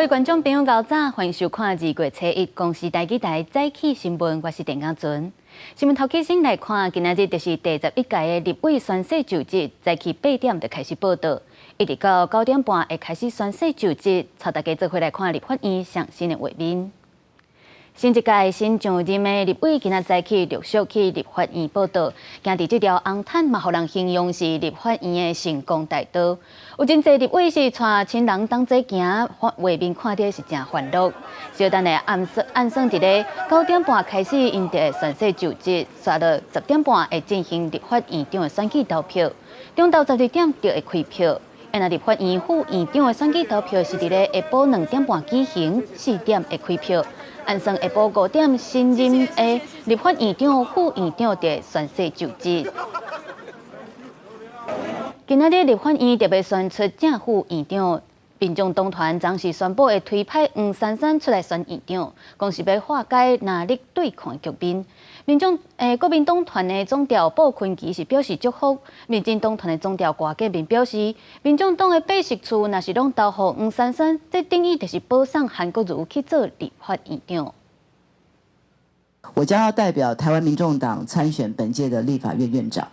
各位观众朋友，早早，欢迎收看2月初1公视台记台早起新闻，我是田家俊。新闻头起先来看，今仔日就是第11届的立委宣誓就职，早起8点就开始报道，一直到9点半会开始宣誓就职，带大家做伙来看立法院上新的画面。新一届新上任的立委今仔早起陆续去立法院报道，行伫这条红毯嘛，互人形容是立法院的成功大道。有真侪立委是带亲人同齐行，画面看得是真欢乐。小等的按算伫咧9点半开始，因的宣誓就职，刷到10点半会进行立法院长的选举投票，中昼12点就会开票。那立法院副院长的选举投票是伫咧下晡2点半举行，4点会开票。按算下晡5点，新任的立法院长、副院长就宣誓就职。今仔日立法院特别选出正副院长，民众党团暂时宣布会推派黄珊珊出来选院长，讲是要化解哪力对抗的局面。国民党团的总调鲍坤琪是表示祝福，民进党团的总调郭建民表示，民众党的8席厝若是拢投予黄珊珊，这等于就是保送韩国瑜去做立法院长。我将要代表台湾民众党参选本届的立法院院长，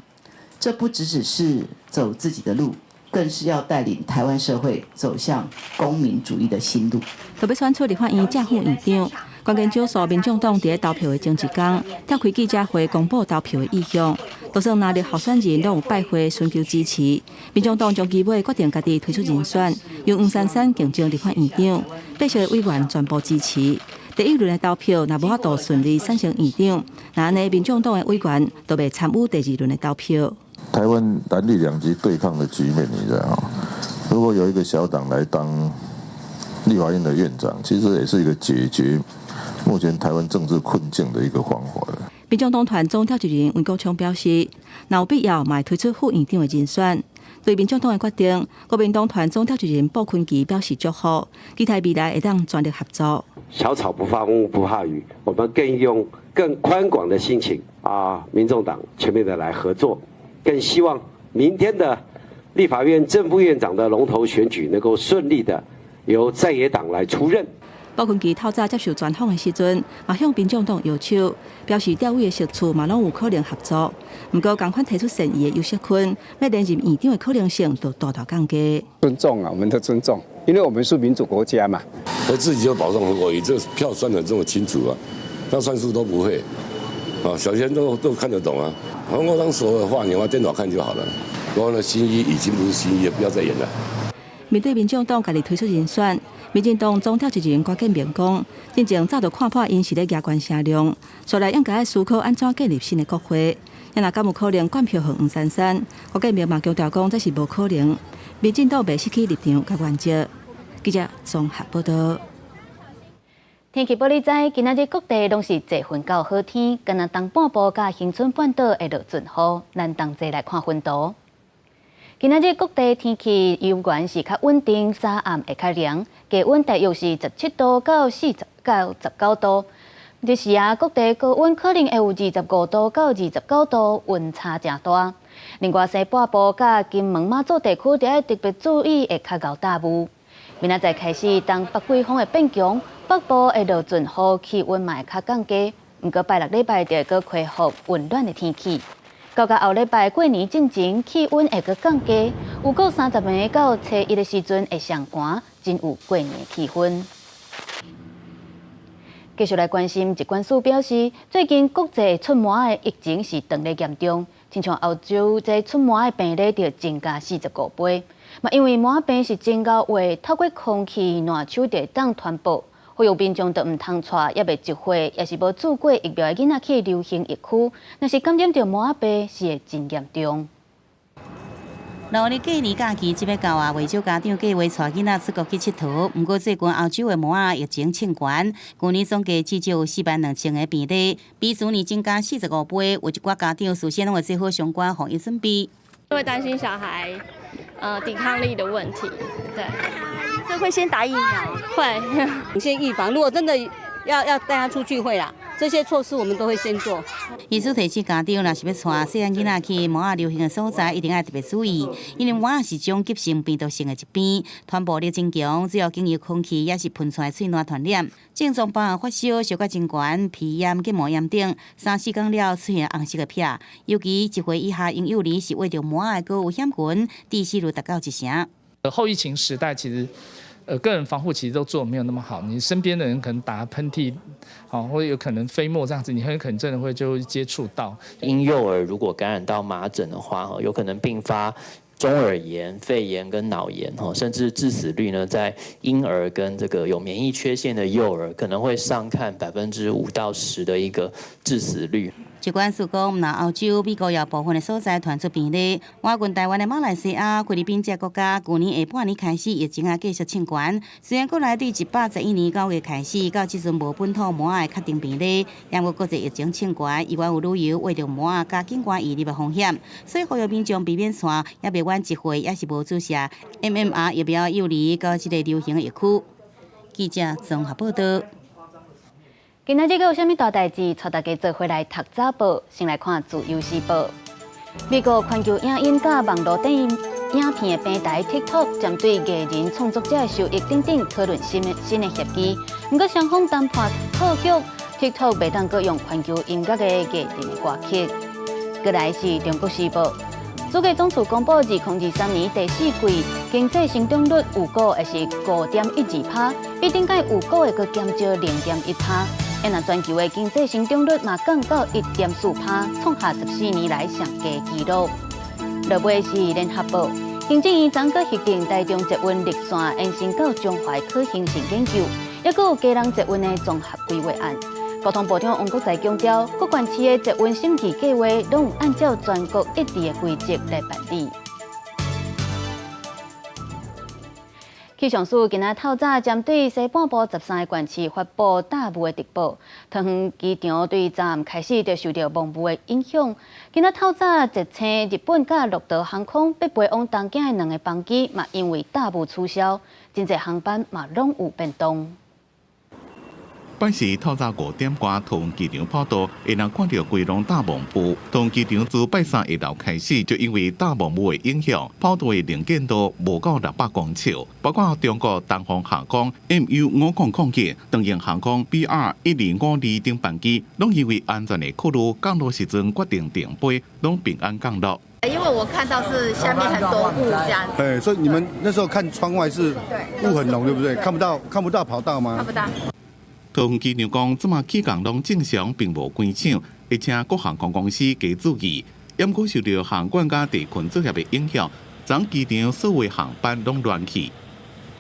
这不只是走自己的路，更是要带领台湾社会走向公民主义的新路。特别选出立法院正副院长。关键少数民众党伫投票的前一天，召开记者会公布投票的意向。多数哪里候选人拢有拜会寻求支持。民众党将基尾决定家己推出人选，由黄珊珊竞争立法院长，8席的委员全部支持。第一轮的投票若无法度顺利选成院长，那安尼民众党的委员都袂参与第2轮的投票。台湾蓝绿两极对抗的局面，你知道吗？如果有一个小党来当立法院的院长，其实也是一个解决目前台湾政治困境的一个方法。民众党团总召集人黄国昌表示，若有必要，嘛会推出副院长的人选。对民众党的决定，国民党团总召集人鲍坤琪表示祝福，期待未来会当全力合作。小草不发疯，不怕雨，我们更用更宽广的心情民众党全面的来合作，更希望明天的立法院正副院长的龙头选举能够顺利的由在野党来出任。鲍坤琪透早接受专访的时阵，嘛向民众党摇手，表示调位的席处嘛拢有可能合作。不过，同款提出善意的尤锡坤，要连任院长的可能性都大大降低。尊重啊，我们的尊重，因为我们是民主国家嘛。我自己就保证我以这票算得这么清楚啊，那算数都不会小学都看得懂啊。黄国昌说的话，你用电脑看就好了。我的新衣已经不是新衣，不要再演了。面对民众党家己推出人选，民进党总召集人郭建明讲，真正早就看破因是咧压关声量，所以应该思考安怎建立新的国会。也若敢有可能灌票给黄珊珊，郭建明嘛强调讲这是无可能。民进党袂失去立场甲原则。记者综合报道。天气报你知，今仔日各地拢是侪云到好天，敢若东半部甲恒春半岛会落阵雨，咱同齐来看云图。今仔日各地天气悠悬是较稳定，早暗会较凉，低温大约是17度到19度。这时各地高温可能会有25度到29度，温差真大。另外，西半部甲金门马祖地区要特别注意会较高大雾。明仔载开始，当北季风会变强，北部会落阵雨，气温嘛会较降低。不过拜6礼拜就会搁恢复温暖的天气。到后礼拜过年进前，气温会搁降低，有过30暝到初1的时阵会上寒，真有过年气氛。继续来关心，疾管署表示，最近国际出麻的疫情是越来越严重，亲像澳洲这出麻的病例就增加45倍。嘛，因为麻病是真高话，透过空气、烂手就当传播。呼吁民众都唔通带也未集会，也是无注过疫苗的囡仔去流行疫区，若是感染到麻病，是会真严重。农历过年假期即要到啊，未少家长计划带囡仔出国去佚佗。不过最近澳洲的麻疫情清悬，去年总计至少有42000个病例，比去年增加45倍。有一寡家长事先拢会做好相关防疫准备。会担心小孩抵抗力的问题，对，所以会先打疫苗。会先预防。如果真的要带他出去会啦，这些措施我们都会先做。医师提醒家长，若是要带细汉囡仔去麻疹流行的所在，一定要特别注意，因为麻疹是种急性病毒性的疾病，传播力真强，只要经由空气也是喷出来喙烂传染。症状包含发烧、烧甲真悬、皮炎、结膜炎等，3-4天了出现红色的皮，尤其1岁以下婴幼儿是为着麻疹高危险群，致死率达到1成。后疫情时代，其实个人防护其实都做得没有那么好，你身边的人可能打喷嚏，或者有可能飞沫这样子，你很有可能真的会就接触到。婴幼儿如果感染到麻疹的话，有可能并发中耳炎、肺炎跟脑炎，甚至致死率呢，在婴儿跟这个有免疫缺陷的幼儿，可能会上看5%到10%的一个致死率。疾管署讲，那欧洲、美国有部分的所在传出病例，我军台湾的马来西亚、菲律宾这国家，去年下半年开始疫情继续清悬。虽然国内对111年9月开始到即阵无本土麻疹的确定病例，但国际疫情清悬，医院有旅游为着麻疹加警官移入的风险，所以呼吁民众避免线，也别晚一岁，也是无注射 MMR 疫苗诱离到这个流行的疫区。记者综合报道。今仔日有啥物大代志？带大家做回来读早报，先来看自由时报。美国全球影音甲网络电影影片的平台 TikTok 针对艺人创作者的收益等等讨论新的协议。不过双方谈判破局 ，TikTok 袂当阁用全球音乐的艺人的歌曲。过来是中国时报。主计总处公布2023年第4季经济成长率预估会是5.12%，比顶届预估的阁减少0.1%。那全球的经济成长率嘛降到1.4%，创下14年来上低纪录。落尾是联合报，行政院昨个核定台中捷运绿线延伸到中华可行性研究，也佫有嘉南捷运的综合规划案。交通部长王国材强调，各县市的捷运审议计划拢有按照全国一致的规则来办理。气象署今仔透早针对西半部13个县市发布大雾的特报，桃园机场对昨暗开始就受到蒙雾的影响。今仔透早直升日本甲乐桃航空要飞往东京的2个班机，嘛因为大雾取消，真侪航班嘛拢有变动。办事透早5点多，桃园机场跑道会能看到规笼大蒙雾。桃园机场自拜3下昼开始，就因为大蒙雾的影响，跑道的能见度无到600公尺。包括中国东方航空 MU5007、东瀛航空 BR1252等班机，拢因为安全的考虑，降落时阵决定停飞，拢平安降落。因为我看到是下面很多雾这样子。所以你们那时候看窗外是雾很浓，对不对？看不到跑道吗？看不到。桃园机场讲，即马起降拢正常，并无关抢，而且各航空公司加注意。因果受到航管甲地勤作业的影响，昨机场所有航班拢乱起。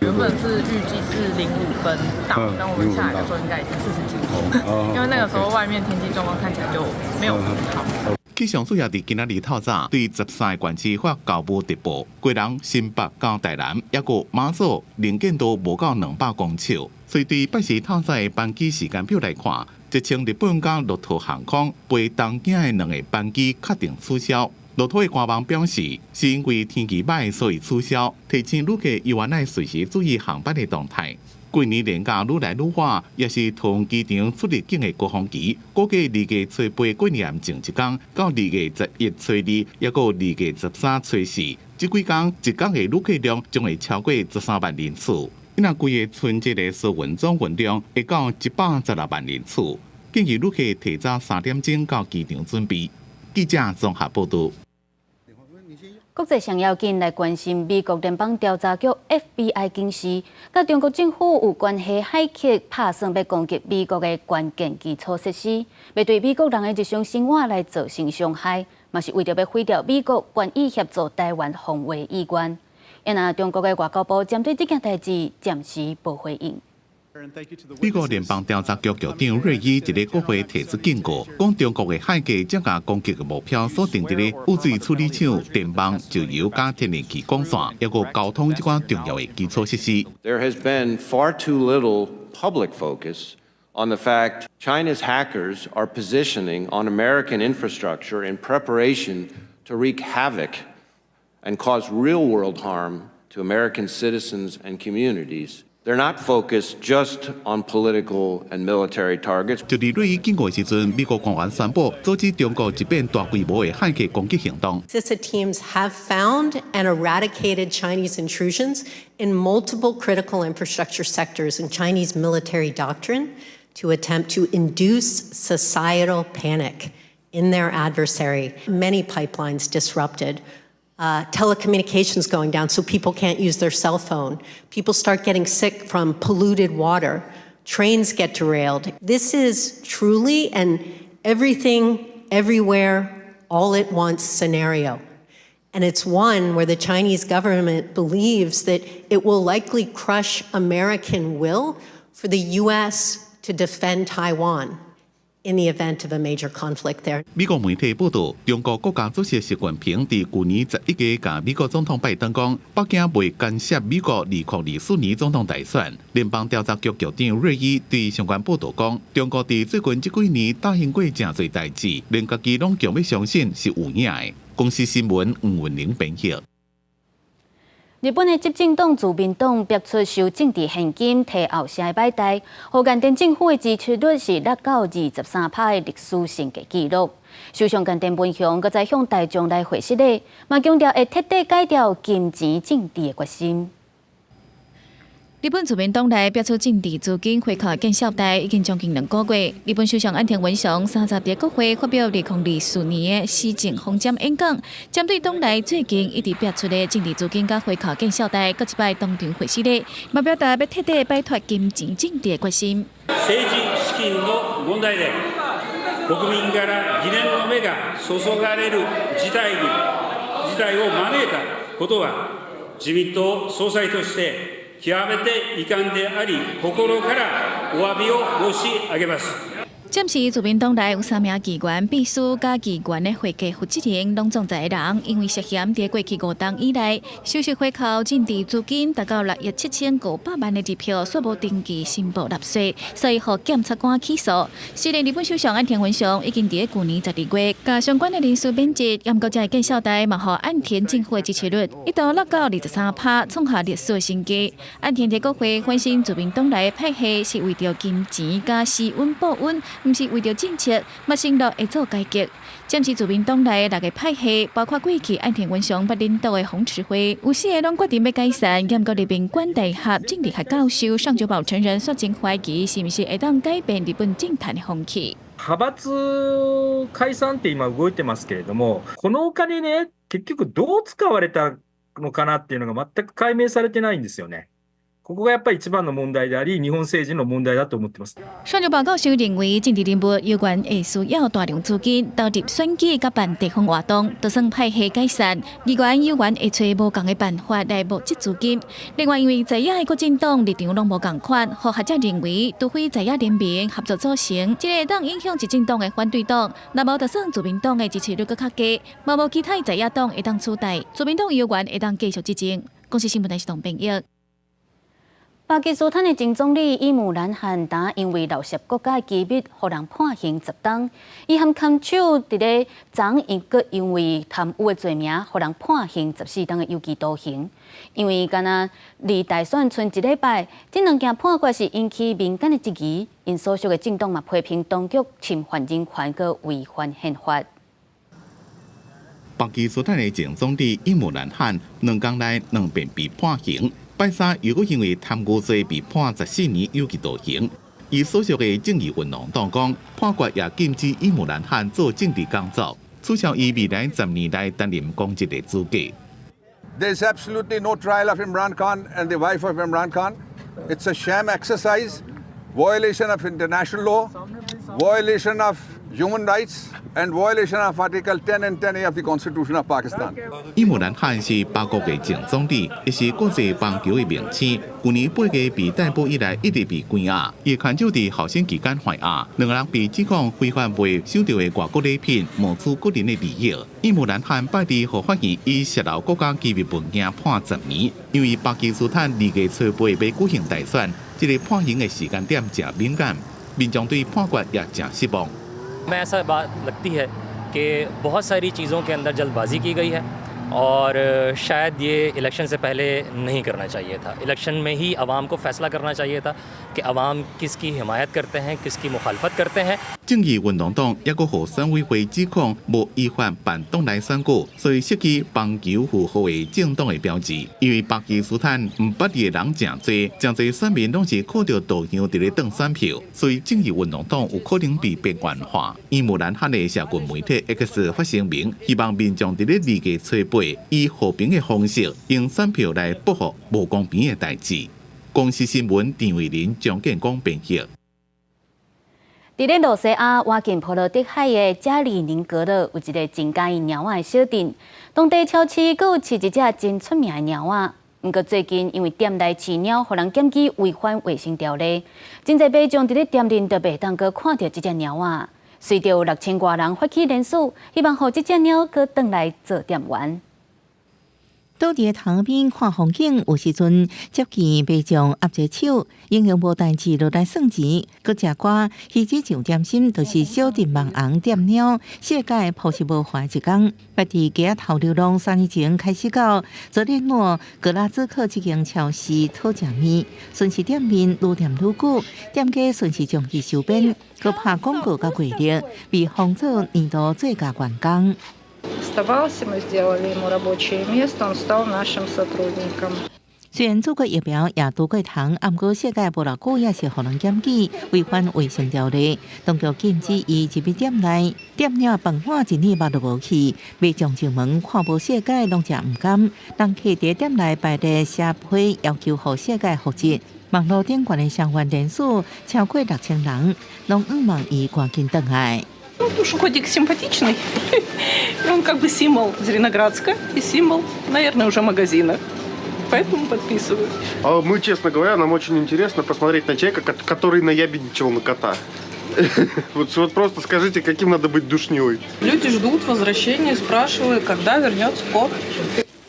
原本是预计是05分到，但我们下来的时候应该已经49分，因为那个时候外面天气状况看起来就没有很好。气象署也伫今仔日透早对13个县市发高雾特报，贵人、新北到台南，抑个马祖能见度无到200公尺。所以对办事透早的班机时间表来看，直乘日本甲乐桃航空飞东京的2个班机确定取消。乐桃的官网表示，是因为天气歹所以取消，提醒旅客伊原来随时注意航班的动态。过年年假愈来愈晚，也是桃园机场出入境的高峰期。估计2月初8过年前一天，到2月11初2，也有2月13初4，这几天一天的旅客量将会超过13万人次。那规个春节的所运总运量会到116万人次，建议旅客提早3点钟到机场准备。记者综合报道。国际上要紧来关心美国联邦调查局 FBI 警司，甲中国政府有关系骇客打算要攻击美国的关键基础设施，要对美国人的日常生活来造成伤害，嘛是为着要毁掉美国愿意协助台湾防卫意愿。那中国的外交部针对这件代志暂时无回应。美国联邦调查局局长瑞伊一个国会提出警告，讲中国的骇客将甲攻击的目标锁定伫污水处理厂、电网、石油加天然气管线，抑个交通这款重要的基础设施。There has been far too little public focus on the fact China's hackers are positioning on American infrastructure in preparation to wreak havoc and cause real-world harm to American citizens and communities. They're not focused just on political and military targets. 就伫瑞经过时阵，美国官员宣布阻止中国一遍大规模的骇客攻击行動。CISA teams have found and eradicated Chinese intrusions in multiple critical infrastructure sectors in Chinese military doctrine to attempt to induce societal panic in their adversary. Many pipelines disrupted. Telecommunications going down so people can't use their cell phone. People start getting sick from polluted water. Trains get derailed. This is truly an everything, everywhere, all at once scenario. And it's one where the Chinese government believes that it will likely crush American will for the U.S. to defend Taiwan in the event of a major conflict there. 美國媒體報道，中國國家主席習近平喺去年11月甲美國總統拜登講，北京未干涉美國2024年總統大選。聯邦調查局局長瑞伊對相關報道講，中國喺最近這幾年答應過真濟代誌，連家己攏強要相信是有影的。公司新聞黃文玲編譯。日本的執政黨自民黨逼出收政治現金提後社買代，河間町政府的支出率是達到23%的歷史性嘅紀錄。首相菅田文雄閣再向大眾來回釋咧，嘛強調會徹底改掉金錢政治的決心。日本自民黨內逼出政治資金回扣見效代已經將近2個月。日本首相岸田文雄30日國會發表2024年的施政方針演講，針對黨內最近一直逼出的政治資金甲回扣見效代，閣一擺當場回釋咧，嘛表達要徹底擺脫金錢政治的決心。政治資金の問題で國民から疑念の目が注がれる事態を招いたことは自民黨総裁として極めて遺憾であり、心からお詫びを申し上げます。暫時自民黨內有3名議員、秘書加議員的會計負責人攏總裁人，因為涉嫌在過去5冬以來收受回扣政治資金達到6億7500萬的支票，卻無登記申報納稅，所以被檢察官起訴。雖然日本首相岸田文雄已經在去年12月將相關的人事免職，不過這見效代嘛，讓岸田政府的支持率一度落到23%，創下歷史新高。岸田在國會反省自民黨內派系是為了金錢加施溫保溫。唔是為了政策，嘛承諾會做改革。暫時自民黨內6個派系，包括過去岸田文雄捌領導的紅十會，有4個攏決定要解散。嚴國立名管大學政治學教授上久保承認，說真懷疑是唔是會當改變日本政壇的風氣。派閥解散って今動いてますけれども、このお金ね、結局どう使われたのかなっていうのが全く解明されてないんですよね。ここがやっぱり一番の問題であり、日本政治の問題だと思ってます。上久保教授認為，政治人物有關會需要大量資金投入選舉甲辦地方活動，就算派系解散，議員有關會找無共的辦法來募集資金。另外，因為在野的國民黨立場攏無共款，和學者認為，除非在野聯盟合作組成，這個當影響執政黨的反對黨，若無就算自民黨的支持率閣較低，嘛無其他在野黨會當取代，自民黨有關會當繼續執政。公司新聞台是唐編譯。巴基斯坦的前總理伊姆蘭汗打因為盜竊國家機密，予人判刑10冬。伊和看守佇咧昨閣因為貪污的罪名，予人判刑14冬的有期徒刑。因為敢若離大選剩1禮拜，這兩件判決是引起民間的質疑。因所屬的政黨嘛批評當局侵犯人權，佮違反憲法。巴基斯坦的前總理伊姆蘭汗2天內2遍被判刑。拜三又因為貪污罪被判14年有期徒刑。伊所屬的正義運動黨講，判決也禁止伊姆蘭汗做政治工作，取消伊未來10年來擔任公職的資格。There's absolutely no trial of Imran Khan and the wife of Imran Khan. It's a sham exercise, violation of international law, violation of human rights, and violation of Article 10 and 10A of the Constitution of Pakistan. 伊姆蘭汗是巴國的前總理，也是國際棒球的明星。去年8月被逮捕以來，一直被關押。伊看守佇候審期間犯押，2人被指控非法賣收到的外國禮品，謀取個人的利益。伊姆蘭汗拜地和法院以泄露國家機密文件判10年，因為巴基斯坦2月初8要舉行大選，這個判刑的時間點真敏感，民眾對判決也真失望。मैं ऐसा बात लगती है कि बहुत सारी चीज़ों के अंदर जल्दबाजी की गई है और शायद ये इलेक्शन से पहले नहीं करना चाहिए था। इलेक्शन में ही आवाम को फैसला करना चाहिए था कि आवाम किसकी हिमायत करते हैं, किसकी मुखालफत करते हैं।正义运动党也个和选委会指控无依法办党内选举，所以涉及帮球符合为政党的标志。因为巴基斯坦唔捌字的人真多，真侪选民拢是靠着投票伫咧当选票，所以正义运动党有可能被边缘化。伊木兰汉的社群媒体 X 发声明，希望民众伫咧理解吹背，以和平的方式用选票来报复无公平的代志。公司新闻陈伟林、张建光编辑。伫咧罗西亚瓦近波罗的海的加里宁格勒有一个真介意猫仔的小镇，当地超市阁有饲一只真出名的猫仔。不过最近因为店内饲鸟，互人检举违反卫生条例，真侪民众伫咧店内都袂当阁看到这只猫仔。随着有6000多人发起联署，希望互这只鸟阁转来做店员。倒伫塘边看风景，有时阵接见民众握一手，英雄无代志落来算钱，搁食瓜，彼此上点心，就是小镇网红店鸟，世界朴实无华一天。捌伫街头流浪3年前开始到昨日诺格拉兹克这间超市讨食面，顺势店面愈店愈久，店家顺势将其收编，搁拍广告甲规律，为防做年度最佳员工。Оставался, мы сделали ему рабочее место, он стал нашим сотрудником. 虽然做过疫苗也拄过糖，不过世界无偌久也是互人检举违反卫生条例，当局禁止伊入去店内，店鸟饭碗一年肉都无去，民众进门看无世界，拢食唔甘，人客伫店内排列社会要求互世界复职。网络顶悬的相关人数超过6000人，拢毋望伊赶紧转来。Ну, потому что котик симпатичный. Он как бы символ Зеленоградска и символ, наверное, уже магазина. Поэтому подписываю. А мы, честно говоря, нам очень интересно посмотреть на человека, который наябедничал на кота. Вот просто скажите, каким надо быть душнилой. Люди ждут возвращения, спрашивают, когда вернется кот.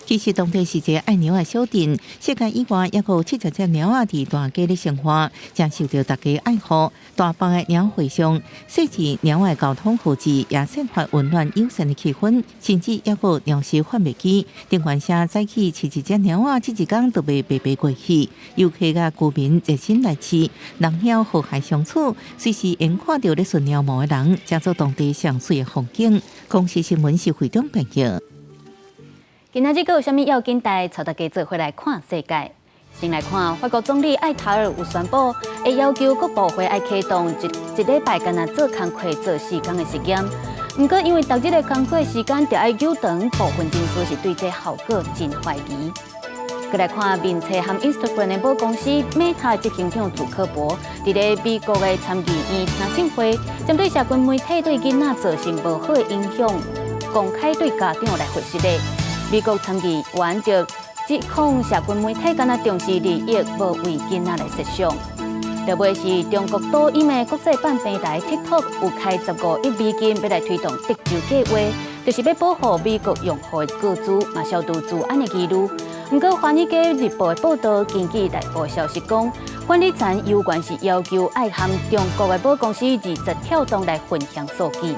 其实当地是一个爱鸟的小镇，世界以外也有70只鸟仔伫大街咧生活，真受到大家爱护。大帮的鸟会上，设置鸟的交通号志，也散发温暖友善的气氛，甚至也有鸟事贩卖机。电话声早起饲一只鸟仔，这一天都袂白白过去。游客甲居民热心来饲，人鸟和谐相处，随时能看到咧顺鸟毛的人，加做当地上水的风景。公司新闻是会中朋友。今仔日阁有啥物要紧代，带大家做伙来看世界。先来看，法国总理艾塔尔有宣布，会要求各部会爱启动一礼拜干那做工课做4天的实验。不过，因为逐日的工作时间就爱久长，部分人士是对这效果真怀疑。再来看，面册和 Instagram 的母公司 Meta 执行长祖克伯，伫咧美国的参议院听证会，针对社群媒体对囡仔造成无好的影响，公开对家长来回释咧。美国参议员就指控社群媒体敢若重视利益，无为囡仔来设想。落尾是中国抖音的国际版平台 TikTok 有开15亿美金要来推动德州计划，就是要保护美国用户的个资，嘛消除治安的记录。不过，《华尔街日报》的报道，根据内部消息讲，管理层有关是要求爱和中国的母公司20跳动来分享数据。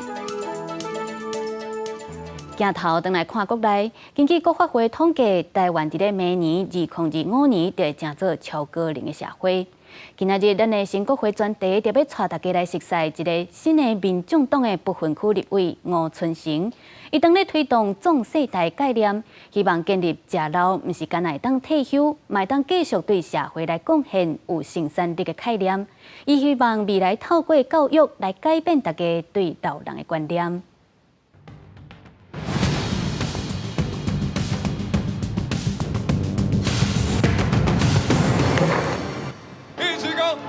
镜头转来看国内，根据国发会统计，台湾伫咧明年2025年就会成做超高龄的社会。今仔日，咱的新国会专题特别带大家来熟悉一个新的民众党的不分区立委吴春成，伊当咧推动壮世代概念，希望建立食老毋是干来当退休，嘛当继续对社会来贡献有生产力的概念。伊希望未来透过教育来改变大家对老人的观念。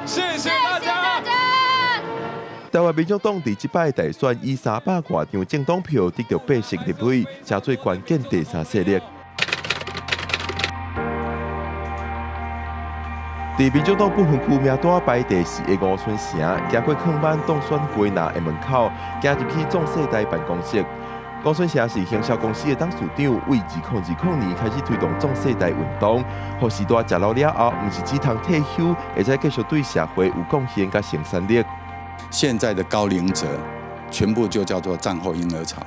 谢谢大家！台湾民众党第一摆大选以300多张政党票得到8席立委，成最关键第3势力。在民众党不分区名单排第4的吴春成，行过坑板当选归纳的门口，行入去壮世代办公室。吴春成是行销公司的董事长，为2020年开始推动壮世代运动，让时代食老了后，不是只通退休，会再继续对社会有贡献甲生产力。现在的高龄者，全部就叫做战后婴儿潮，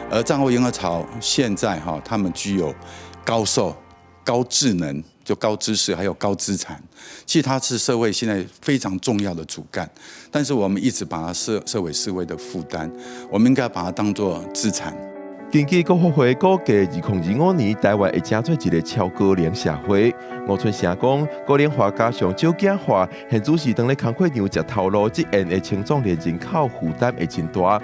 而战后婴儿潮现在他们具有高寿、高智能、就高知识，还有高资产，其实它是社会现在非常重要的主干，但是我们一直把它设为社会的负担，我们应该把它当作资产。根据国发会估计，2025年台湾会成做一个超高龄社会。吴春成讲，高龄化加上少子化，现主是当咧工课场食头路，这样的青壮年人口负担会真大。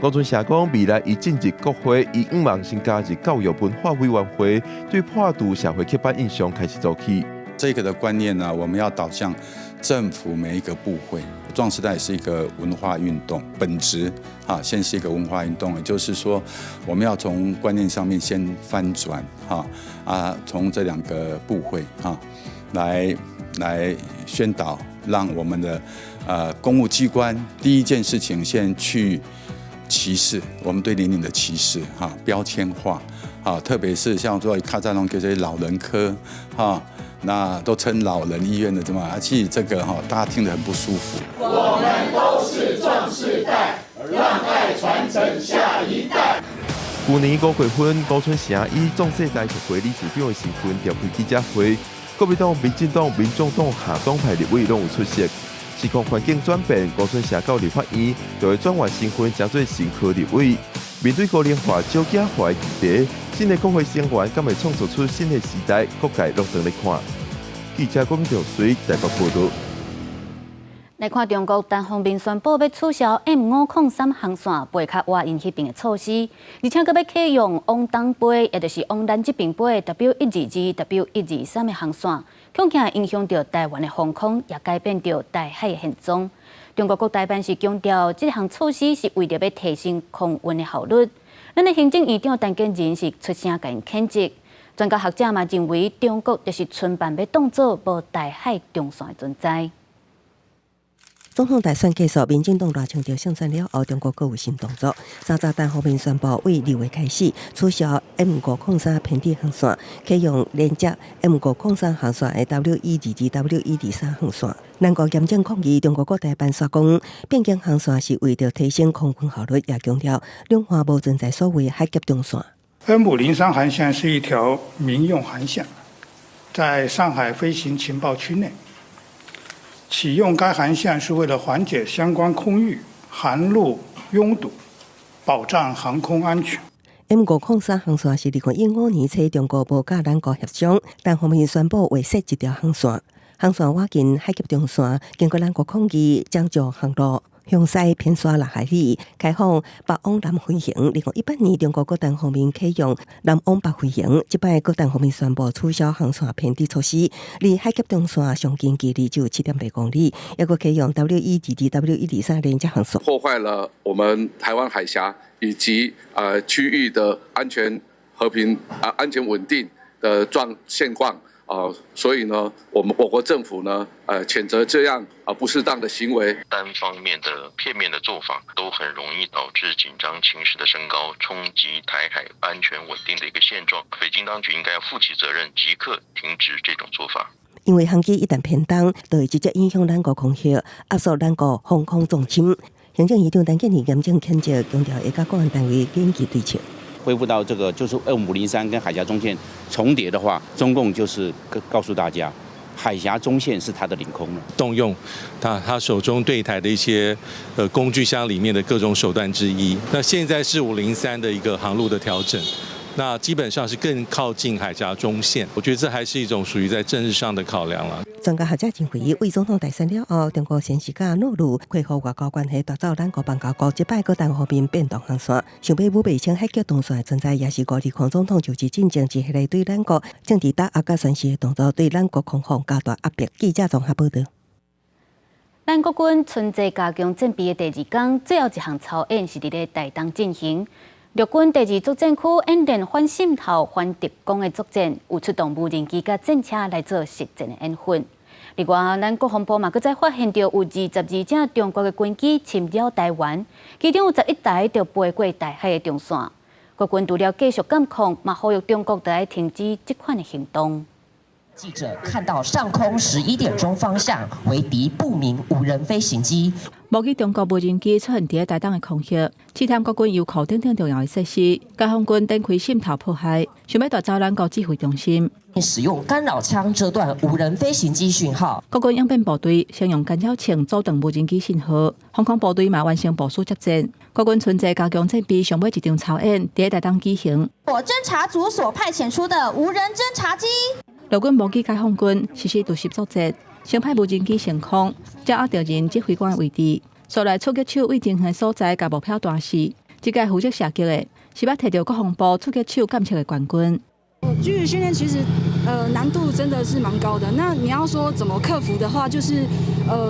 吴春成讲，未来伊进入国会，伊希望先加入教育文化委员会，对破除社会刻板印象开始做起。这个的观念呢，我们要导向政府每一个部会。壮时代是一个文化运动，本质先是一个文化运动，也就是说，我们要从观念上面先翻转从这2个部会来宣导，让我们的公务机关第一件事情先去歧视我们对年龄的歧视标签化特别是像说卡扎隆给这些老人科那都称老人医院的，其实这个大家听得很不舒服。我们都是壮世代，让爱传承下一代。去年5月份，高春成以壮世代协会理事长的身份召开记者会，国民党、民进党、民众党下党派立委拢有出席。时空环境转变，高春成到立法院就会转换身份，成做新科立委。面对高龄化、少子化的议题，新的国会成员敢会创造出新的时代？各界落长来看。记者郭明章随台北报道。来看中国单方面宣布要取消 M503航线背靠外引起病的措施，而且阁要启用往东飞，也就是往咱这边飞 W122、W123的航线，恐惊影响到台湾的航空，也改变到台海的现状。中国国台办是强调，这项措施是为了要提升空运的效率。咱的行政院长陈建仁是出声甲因谴责。专家学者嘛认为，中国就是春办要当作无台海中线的存在。总统大选结束，民进党热情就胜选了后，中国阁有新动作。三早单方面宣布，为2月开始取消 M503偏低航线，启用连接 M503航线的 W122、W123航线。南国严正抗议中国国台办说讲，变更航线是为了提升空运效率，也强调两岸无存在所谓海峡中线。M503航线是一条民用航线，在上海飞行情报区内。启用该航线是为了缓解相关空域、航路拥堵，保障航空安全。M503航线是2015年初中国无甲咱国协商，单方面宣布划设一条航线，航线挖进海峡中线，经过咱国抗议，将就航路向西偏沙6海里，开放北往南飞行。2018年，中国各单方面启用南往北飞行，这摆各单方面宣布取消航线偏低措施，离海峡中线上近距离只有7.8公里，也个启用 W122、W123连接航线，破坏了我们台湾海峡以及区域的安全和平安全稳定的现况。所以呢，我国政府呢，谴责这样不适当的行为，单方面的片面的做法，都很容易导致紧张情势的升高，冲击台海安全稳定的一个现状。北京当局应该要负起责任，即刻停止这种做法。因为航机一旦偏东，就会直接影响咱国空域，压缩咱国防空重心。行政院长陈建仁严正谴责，强调会甲公安单位紧急对策。恢复到这个就是M503跟海峡中线重叠的话，中共就是告诉大家，海峡中线是它的领空了，动用他手中对台的一些工具箱里面的各种手段之一。那现在是503的一个航路的调整，那基本上是更靠近海峡中线。我觉得这还是一种属于在政治上的考量了。专家学者认为，为总统大选了后，中国先是甲陆路恢复外交关系，打造咱国邦交国，一摆各单方面变动航线，想要武备清海峡中线的存在，也是520总统就职进程一系列对咱国政治打压甲宣示的动作，对咱国空防加大压迫。记者综合报道。咱国军春节加强战备的第2天，最后一项操演是伫咧台东进行。陆军第2作战区演练反渗透、反敌攻的作战，有出动无人机甲战车来做实战的演训。另外，咱国防部嘛，搁再发现到有22架中国的军机侵扰台湾，其中有11台就飞过台海的中线。国军除了继续监控，嘛呼吁中国得要停止这款的行动。记者看到上空11点钟方向为敌不明无人飞行机。目击中国无人机出现伫台东的空隙，试探国军油库等重要的设施，解放军展开渗透迫害，想要夺走咱国指挥中心。使用干扰枪遮断无人飞行机讯号。国军应变部队先用干扰枪阻断无人机信号，航空部队嘛完成部署作战。国军春节加强战备，上尾一场操演伫台东举行。侦察组所派遣出的无人侦察机。陆军模拟解放军实施突袭作战，先派无人机升空，掌握着人指挥官的位置，所来出击手为前线所在甲目标大示。这届负责射击的是要摕到国防部出击手监测的冠军。军事训练其实难度真的是蛮高的。那你要说怎么克服的话，就是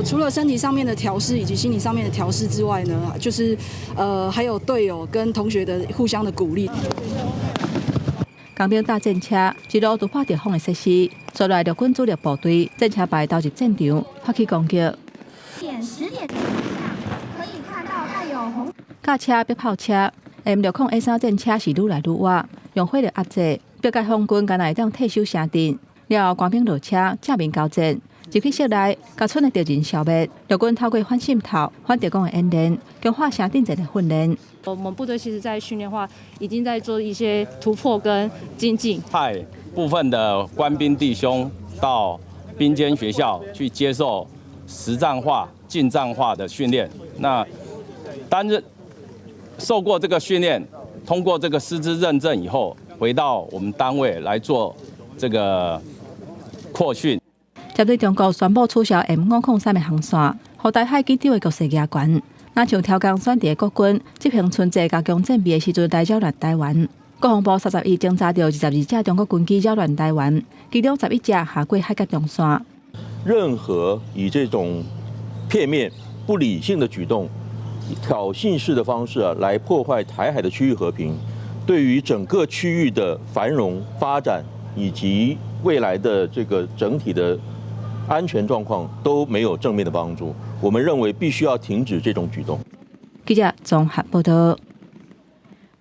除了身体上面的调试以及心理上面的调试之外呢，就是还有队友跟同学的互相的鼓励。工兵搭战车一路突破敌方的设施，所来陆军主力部队战车排投入战场，发起攻击。10点可以看到带有红甲车逼炮车 M6A3 战车是愈来愈晚，用火力压制。解放军敢来当退守城镇，了后官兵落车正面交战，入去室内，甲村的敌人消灭。陆军透过反渗透、反敌攻的演练，强化城镇战的训练。我们部队其实在训练化已经在做一些突破跟精进。派部分的官兵弟兄到兵监学校去接受实战化、近战化的训练。那担任受过这个训练，通过这个师资认证以后，回到我们单位来做这个扩训。针对中国宣布取消 M503的航线，和台海机场的局势压悬。那像超工选地的国军执行春节加强战备的时阵，来扰乱台湾。国防部31侦查到22架中国军机扰乱台湾，其中11架下过海峡中线。任何以这种片面、不理性的举动，挑衅式的方式来破坏台海的区域和平，对于整个区域的繁荣发展以及未来的这个整体的安全状况都没有正面的帮助。我们认为必须要停止这种举动。记者综合报道。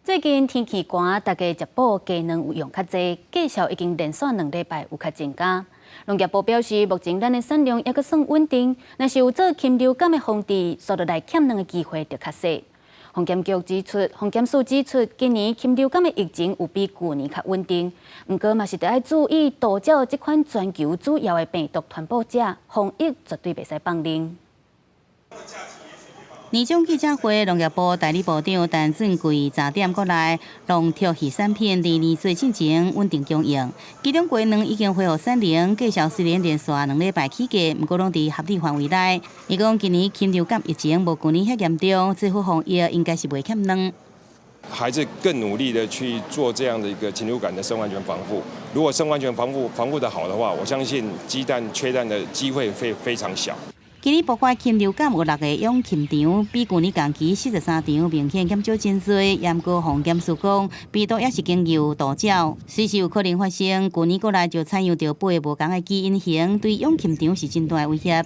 最近天气寒，大家食补鸡卵有用较济，价数已经连续2礼拜有较增加。农业部表示，目前咱的产量还阁算稳定，若是有做禽流感的防治，所落来欠卵的机会就较小。防检署指出，今年禽流感的疫情有比旧年较稳定，不过嘛是得要注意杜绝这款全球主要的病毒传播者，防疫绝对袂使放任。年终记者会，农业部代理部长陈俊贵查点过来，农特许产品2年最进前稳定供应，其中鸡卵已经恢复产能，价销虽然连续2礼拜起价，不过拢伫合理范围内。伊讲今年禽流感疫情无旧年遐严重，政府防疫应该是袂欠卵。还是更努力的去做这样的一个禽流感的生物安全防护。如果生物安全防护的好的话，我相信鸡蛋缺蛋的机会会非常小。今年爆发禽流感有6个养禽场，比旧年同期43场明显减少真多。严格防检署讲，病毒也是经由杜照，随时有可能发生。旧年过来就采样到8个无同的基因型，对养禽场是真大的威胁。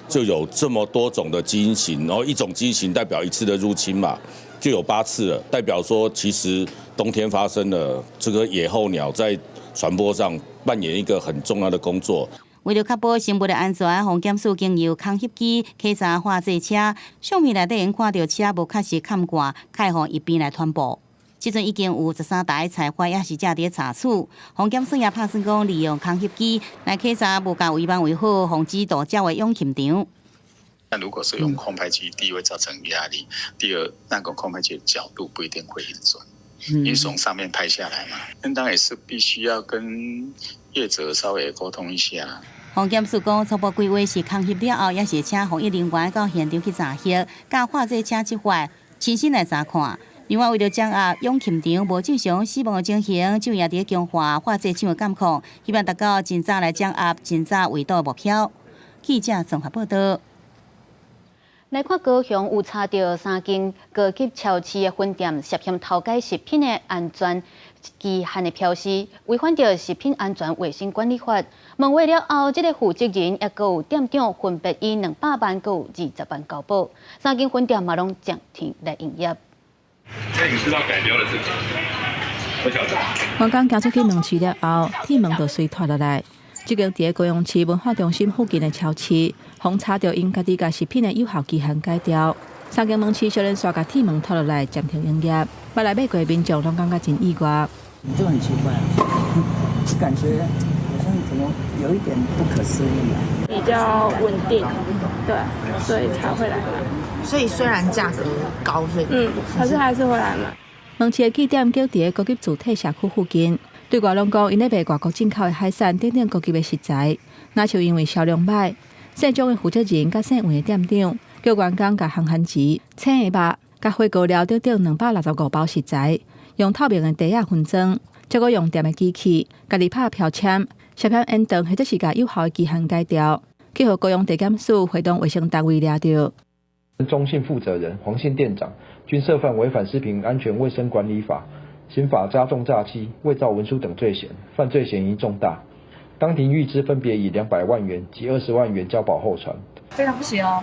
就有这么多种的基因型，然后一种基因型代表一次的入侵嘛，就有8次了，代表说其实冬天发生了，这个野候鸟在传播上扮演一个很重要的工作。为了确保生物的安全，防检署经由空翕机检查化制车，相片内底因看到车无确实嵌挂，开互一边来传播。即阵已经有13台采花也是正伫查处，防检署也拍算讲利用空翕机来检查无够围网围好，防止杜照的养禽场。那如果是用空拍机，第一会造成压力，第二那个空拍机的角度不一定会很准。因为从上面拍下来嘛，那当然也是必须要跟业者稍微沟通一下。防检署讲，初步规划是空翕了后，也是请防疫人员到现场去查翕，甲化这车即块亲身来查看。另外，为了掌握养禽场无正常死亡的情形，就也伫强化化这厂的监控，希望达到尽早来掌握、尽早围堵目标。记者综合报道。来看高雄有查到3间高级超市的分店涉嫌偷改食品的安全期限的标示，违反着食品安全卫生管理法。问话了后，这个负责人也有店长分别以200万、20万交保，3间分店嘛拢暂停来营业。那你知道改标的事情？不晓得。员工行出去2次了后，铁门就随拖落来。即间伫高雄市文化中心附近的超市，封查到因家己甲食品的有效期限改掉。三间门市小人刷甲铁门拖落来暂停营业，捌来买过的民众拢感觉真意外。就很奇怪啊，感觉好像怎么有一点不可思议啊。比较稳定，对，所以才会来买。所以虽然价格高，所以可是还是会来买。门市的据点就伫高级主体社区附近，对外拢讲因咧卖外国进口的海产等等高级的食材，那就因为销量歹，县长的负责人甲县委的店长叫员工甲烘番薯、青的肉、甲火锅料等等265包食材，用透明的袋仔分装，再搁用店的机器家己拍标签，小片延长或者是甲有效的期限改掉，去互高雄地检署会动卫生单位抓到。中信负责人黄姓店长均涉犯违反食品安全卫生管理法、刑法加重诈欺、伪造文书等罪嫌，犯罪嫌疑重大。当庭预支分别以200万元及20万元交保候传。非常不行哦。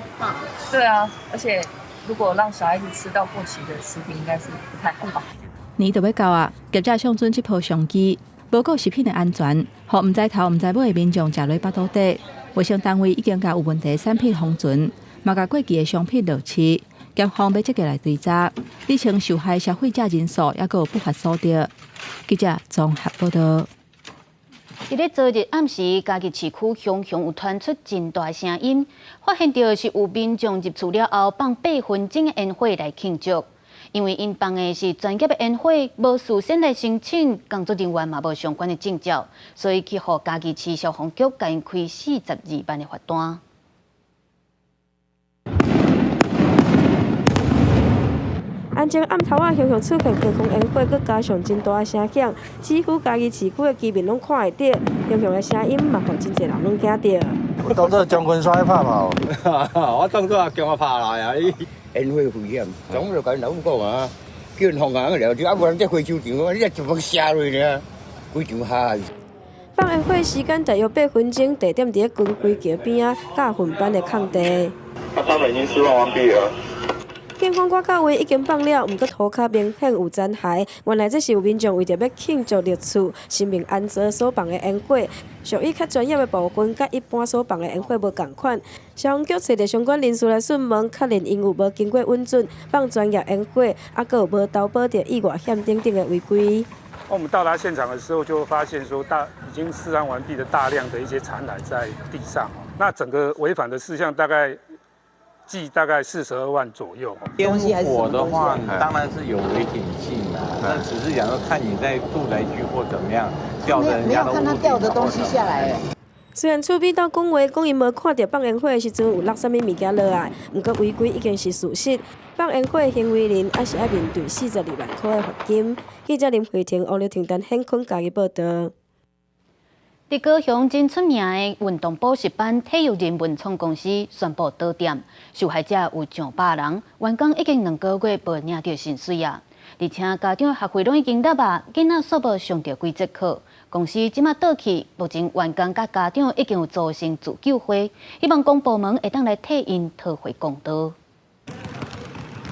对啊，而且如果让小孩子吃到过期的食品，应该是不太好吧。年就要到啊，业者上准这波相机，保护食品的安全，互唔知头唔知尾的民众食落腹肚底。卫生单位已经甲有问题的产品封存，嘛甲过期的商品落市，检方要积极来追查，理清受害消费者人数，也有不法所得。记者综合报道。伫咧昨日暗时，嘉义市区熊有传出真大声音，发现到是有民众入厝了后放8分钟的烟火来庆祝。因为因放的是专业的烟火，无事先来申请，工作人员嘛无相关的证照，所以去互嘉义市消防局甲因开42万的罚单。安前暗头仔，熊熊出现高空烟火，佮加上真大声响，几乎嘉义市区的居民拢看会到。熊熊的声音嘛，互真侪人拢惊到。我当作将军山咧拍炮，我当作叫我拍来啊！烟火危险，总就甲因老母讲啊，叫因放人了，就啊无人在火球场，你一放下落呢，规场下。放烟火时间大约8分钟，地点伫军规桥边啊，甲混班的空地。他们已经释放完毕了。警方赶到位已经放了，毋过涂骹明显有残骸。原来这是有民众为着要庆祝入厝、生命安全所放的烟火，属于较专业的部分，甲一般所放的烟火无共款。消防局找着相关人士来询问，确认因有无经过允准放专业烟火，啊，佮有无投保着意外险等等的违规。我们到达现场的时候，就发现说已经释放完毕的大量的一些残骸在地上。那整个违反的事项大概42万左右。烟火的话，当然是有危险性的，那只是讲说看你在住宅区或怎么样吊着人家的屋顶。没有看他吊的东西下来。虽然厝边斗讲话，讲因无看到放烟火的时阵有落啥物物件落来，不过违规已经是事实。放烟火的行为人还是要面对42万块的罚金。记者林慧婷、王刘婷等现困嘉义报道。伫高雄真出名的运动补习班体育人文创公司宣布倒店，受害者有上百人，员工已经2个月无领到薪水啊！而且家长学费拢已经落啊，囡仔数无上到几节课。公司即马倒去，目前员工甲家长已经有组成自救会，希望公部门会当来替因讨回公道。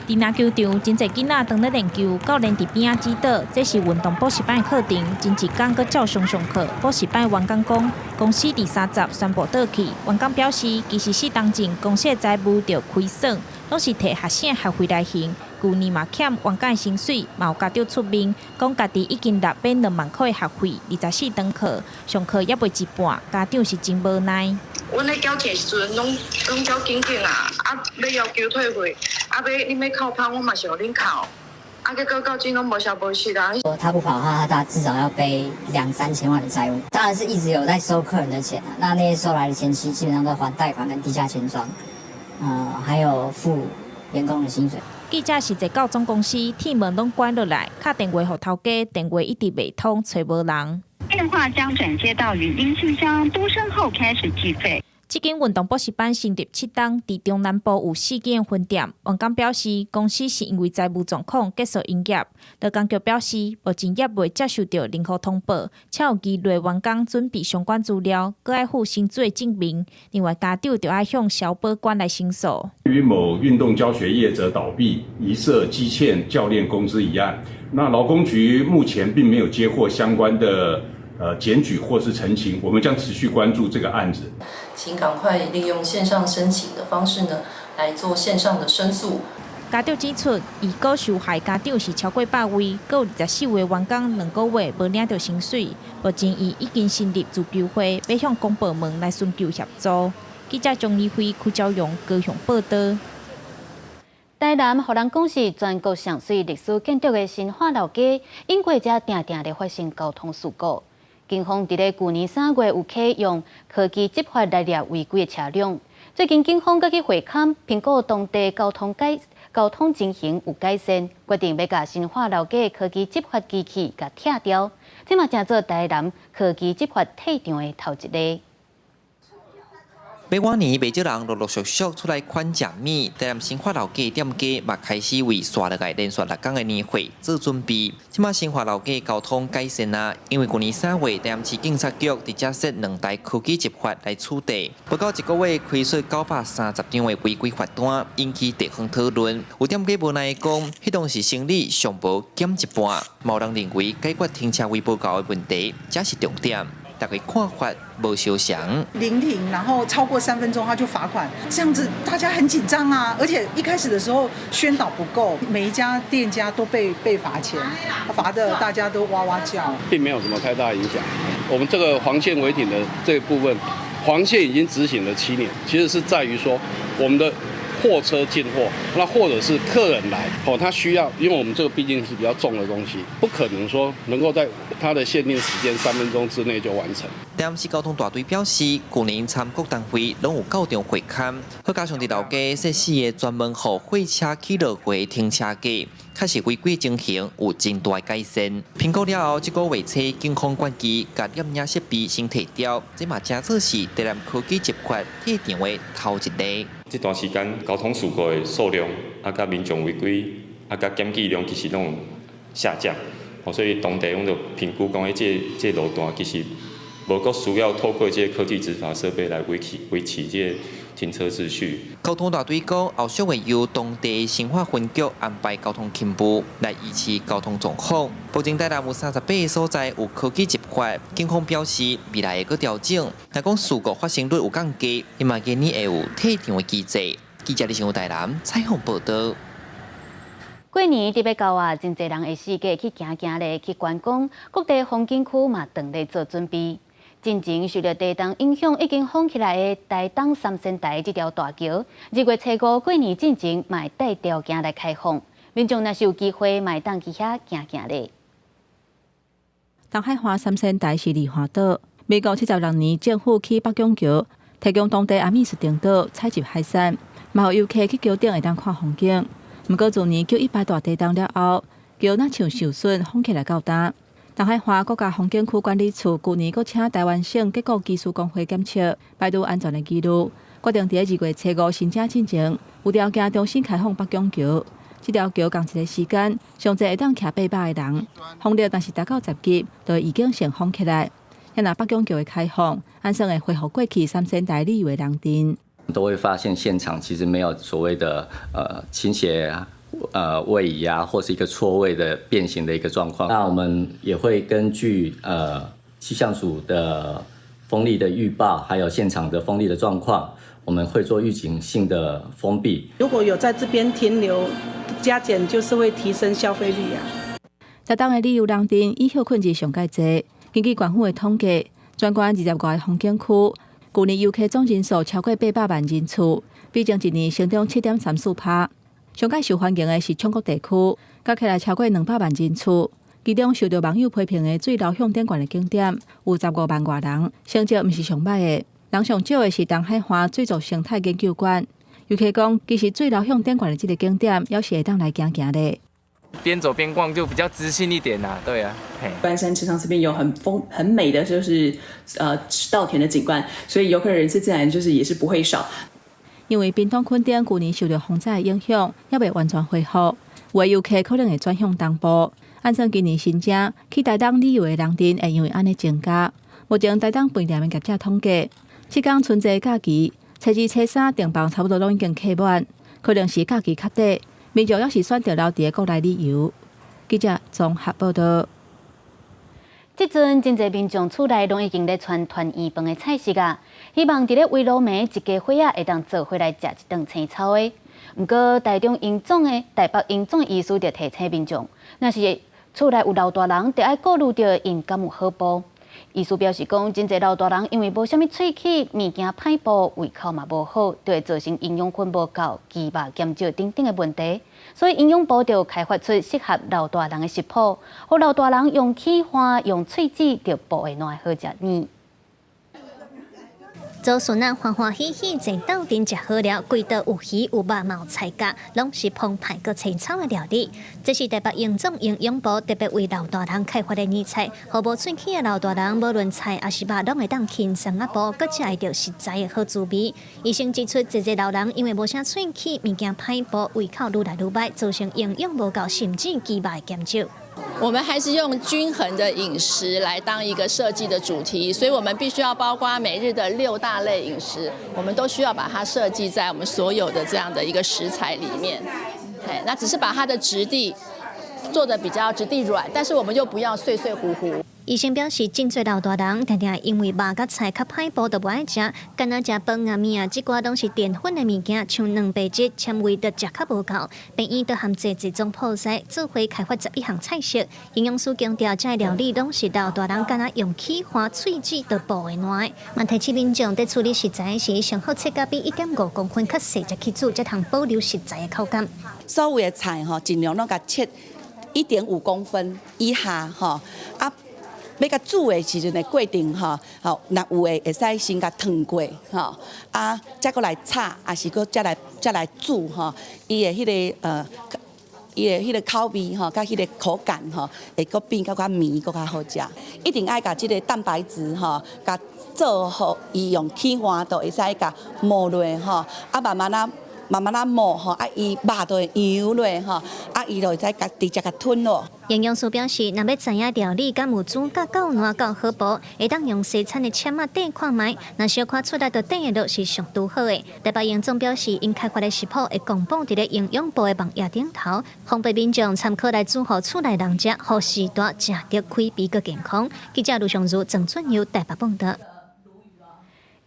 伫篮球场，真侪囡仔当咧练球，教练伫边仔指导，这是运动补习班的课程，真一天搁照常上课。补习班员工讲，公司伫30宣布倒去，员工表示，其实4当前公司的财务着亏损，拢是摕学生学费来还。去年嘛欠员工的薪水，嘛有家长出面，讲家己已经落买2万块的学费，24堂课，上课也未一半，家长是真无奈。阮咧缴钱时阵，拢缴紧紧啊，要要求退费，恁要扣趴，我嘛是互恁扣，结果到今拢无消无息啊。他不跑的话，他至少要背2-3千万的债务，当然是一直有在收客人的钱啊。那些收来的钱，基本上都还贷款跟地下钱庄，还有付员工的薪水。记者是坐到总公司，铁门拢关落来，打电话给头家，电话一直未通，找无人。电话将转接到语音信箱，嘟声后开始计费。这间运动补习班成立7档，伫中南部有4间分店。员工表示，公司是因为财务状况结束营业。劳工局表示，目前也未接受到任何通报，且有期内员工准备相关资料，搁爱附薪水证明。另外，家长就要向消保官来申诉。与某运动教学业者倒闭，疑涉积欠教练工资一案，那劳工局目前并没有接获相关的检举或是澄清，我们将持续关注这个案子。请赶快利用线上申请的方式呢，来做线上的申诉。家长指出，已告受害家长是超过100位，还有24位员工2个月无领到薪水。目前伊已经成立自救会，要向公部门来寻求协助。记者钟丽辉、邱昭荣高雄报道。台南荷兰讲是全国上水历史建筑的新化老街，因过遮定定咧发生交通事故。警方伫咧去年3月有启用科技执法来抓违规的车辆。最近警方搁去会勘评估当地交通情形有改善，决定要甲新化老街的科技执法机器甲拆掉。这嘛正做台南科技执法退场的头一个。每晚年，不少人陆陆续续出来款食米，台南新化老街店家嘛开始为刷落来连续6天的年会做准备。即马新化老街交通改善啊，因为去年3月台南市警察局直接设2台科技执法来处理，不到1个月亏损930张的违规罚单，引起地方讨论。有店家无奈讲，迄当时生理上无减一半，某人认为解决停车位不够的问题，这是重点。大家看法无相像，临停，然后超过3分钟他就罚款，这样子大家很紧张啊！而且一开始的时候宣导不够，每一家店家都被罚钱，罚的大家都哇哇叫，并没有什么太大影响。我们这个黄线违停的这个部分，黄线已经执行了7年，其实是在于说我们的货车进货，那或者是客人来，他需要，因为我们这个毕竟是比较重的东西，不可能说能够在他的限定时间3分钟之内就完成。台南市交通大队表示，去年参各单位拢有9场会勘，再加上伫老街设4个专门予货车起落回停车架，确实违规情形有真大改善。评估了后，这个月初警方关机，甲验影设备先退掉，这嘛正做是台南科技执法退场的头一个。这段时间交通事故的数量，甲民众违规，甲检举量其实拢下降，所以当地我们就评估讲，这路段其实无阁需要透过这科技执法设备来维持这停车秩序。交通大队讲，后续会由当地新化分局安排交通勤务来维持交通状况。目前台南有38个所在有科技执法，警方表示未来会阁调整。若讲事故发生率有降低，伊嘛建议会有退场的机制。记者李新武台南采访报道。过年特别到啊，真侪人会四界去行咧，去观光，各地风景区嘛等咧做准备。进前受到地震影响，已经封起来的台东三仙台这条大桥，2月初5过年进前嘛会带条件来开放，民众若是有机会，嘛会当去遐行咧。东海华三仙台是梨花岛，民国76年政府起北港桥，提供当地阿美士顶岛采集海产，嘛互游客去桥顶会当看风景。不过自年918大地震了后，桥若像受损，封起来到呾。东海华国家风景区管理处去年阁请台湾省结构技术工会检测排除安全的记录，决定伫2月初5申请进前，有条件重新开放北港桥。这条桥共一个时间，上侪会当徛800个人。风力但是达到10级，就已经先封起来。若北港桥的开放，安算会恢复过去三仙台旅游的人潮。都会发现现场其实没有所谓的倾斜位移啊，或是一个错位的变形的一个状况。那我们也会根据气象署的风力的预报，还有现场的风力的状况，我们会做预警性的封闭。如果有在这边停留，加减就是会提升消费率啊。台东的旅游人潮以休困日上介济，根据县府的统计，全县20外个风景区，去年游客总人数超过800万人次，比前一年成长7.34%。上界受欢迎的是昌国地区，加起来超过200万人次。其中受到网友批评的最老向点馆的景点有15万外人，成绩不是上歹的。人上少的是东海华水族生态研究馆。游客讲，其实最老向点馆的这个景点，要是会当来行的。边走边逛就比较自信一点啦，对啊。关山池上这边有很美的就是稻田的景观，所以游客人次自然就是也是不会少。因为屏东垦丁去年受到风灾的影响，还未完全恢复，有的游客可能会转向东部。按算今年新增去台东旅游的人潮会因为安尼增加。目前台东饭店的业者统计，7天春节假期，初2、初3订房差不多拢已经客满，可能是假期较短，民众要是选择留伫国内旅游。记者综合报道。即阵真侪民众厝内拢已经咧传团圆饭的菜式啊，希望伫咧围炉暝一家伙仔会当做伙来食一顿青草的。毋过台北营总的意思就提醒民众，若是厝内有老大人，就要顾虑到因敢有好补。意思表示讲，真侪老大人因为无啥物喙齿、物件歹补、胃口嘛无好，就会造成营养分无够、鸡肉减少等等的问题。所以营养部就开发出适合老大人的食谱，互老大人用起花、用喙齿就补会烂好食呢。祖孙仔欢欢喜喜坐斗阵食好了，规道有鱼有肉嘛有菜价，拢是澎湃个青草的料理。这是台北营总营养部特别为老大人开发的年菜，互无喙齿的老大人，无论菜还是肉，拢会当轻松啊补，搁食会到实在的好滋味。医生指出，这老人因为无啥喙齿，物件歹补，胃口愈来愈歹，造成营养无够，甚至鸡肉减少。我们还是用均衡的饮食来当一个设计的主题，所以我们必须要包括每日的6大类饮食，我们都需要把它设计在我们所有的这样的一个食材里面。那只是把它的质地做得比较质地软，但是我们又不要碎碎糊糊。医生表示，真侪老大人常常因为肉甲菜较歹补，就无爱食，干那食饭啊面啊，这寡拢是淀粉的物件，像蛋白质、纤维都食较无够。病院都含这种破塞，做伙开发11项菜式。营养师强调，这料理拢是老大人干那用起花、喙齿就补的烂。嘛提醒民众在处理食材时，上好切甲比1.5公分较细才去煮，才通保留实在的口感。所有的菜尽量拢甲切1.5公分以下要甲煮的时阵的过程若有诶会使先甲烫过再过来炒，还是搁再来煮伊的迄个口味甲迄个口感会搁变较绵，搁较好食。一定爱甲即个蛋白质甲做好，伊用起花都会使甲磨落慢慢磨伊肉都会油落伊就会使直接甲吞落。营养师表示，若要知影料理敢有煮甲够烂够好补，会当用西餐的签仔底看卖，若小可出来就等的落是上拄好的。台北营总表示，因开发的食谱会公布伫咧营养部的网页顶头，方便民众参考来煮互厝内人食，好时代食得开胃个健康。记者卢尚如、郑春友台北报道。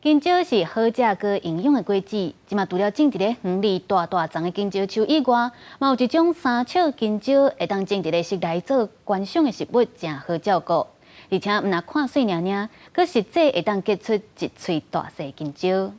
金蕉是好食个营养的果子，即马除了种伫咧园里大丛的金蕉树以外，嘛有一种三笑金蕉会当种伫咧室内做观赏的食物，真好照顾。而且毋若看水尔尔，佮实际会当结出一喙大细金蕉。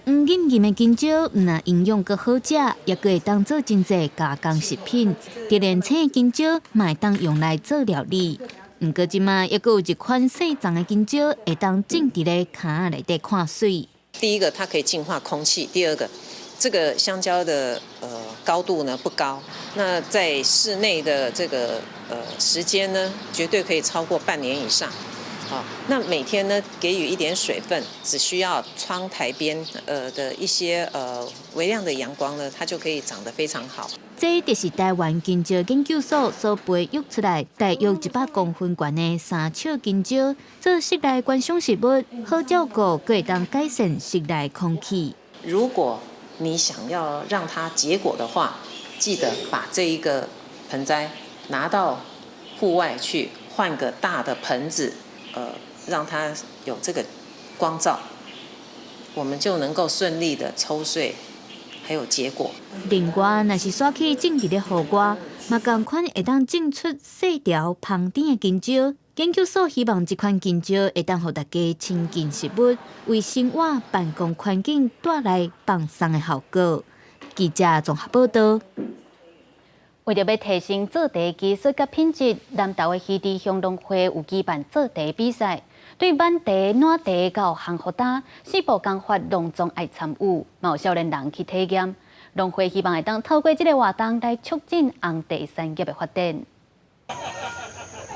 黄金金的金蕉，毋若营养佮好食，也佮会当做真济加工食品。就连青的金蕉，嘛会当用来做料理。毋过，即马也阁有一款细丛的金蕉，会当种伫咧壳内底看水。第一个，它可以净化空气；第二个，这个香蕉的高度呢不高，那在室内的这个时间呢，绝对可以超过半年以上。那每天呢给予一点水分，只需要窗台边的一些微量的阳光呢，它就可以长得非常好。这就是台湾金蕉研究所所培育出来大约100公分高的三笑金蕉，做室内观赏食物，好照顾，佮会当改善室内空气。如果你想要让它结果的话，记得把这一个盆栽拿到户外去，换个大的盆子，让它有这个光照，我们就能够顺利的抽穗。还有结果。另外，若是刷起种伫咧户外，嘛同款会当种出细条芳甜的金蕉。研究所希望这款金蕉会当互大家亲近食物，为生活办公环境带来放松的效果。记者综合报道。为着要提升做茶技术甲品质，南投的溪地乡农会有举办做茶比赛。对挽茶、烂茶到烘福打4步工法，隆重爱参与，嘛有少年人去体验。农会希望会当透过这个活动来促进红茶产业的发展。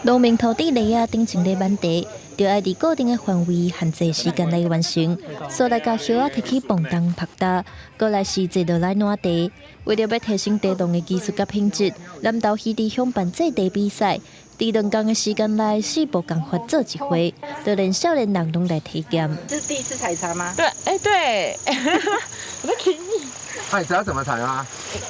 农民土地内啊，顶前咧挽茶，就要伫固定的范围、限制时间内完成。所来甲叶啊摕去磅重拍打，过来时坐落来烂茶。为了要提升茶农的技术甲品质，南投溪地乡办做茶比赛。伫2天的时间内，4步工法做一回，就连少年人拢来体验。这是第一次采茶吗？对，对，我在听你。那你知道怎么采吗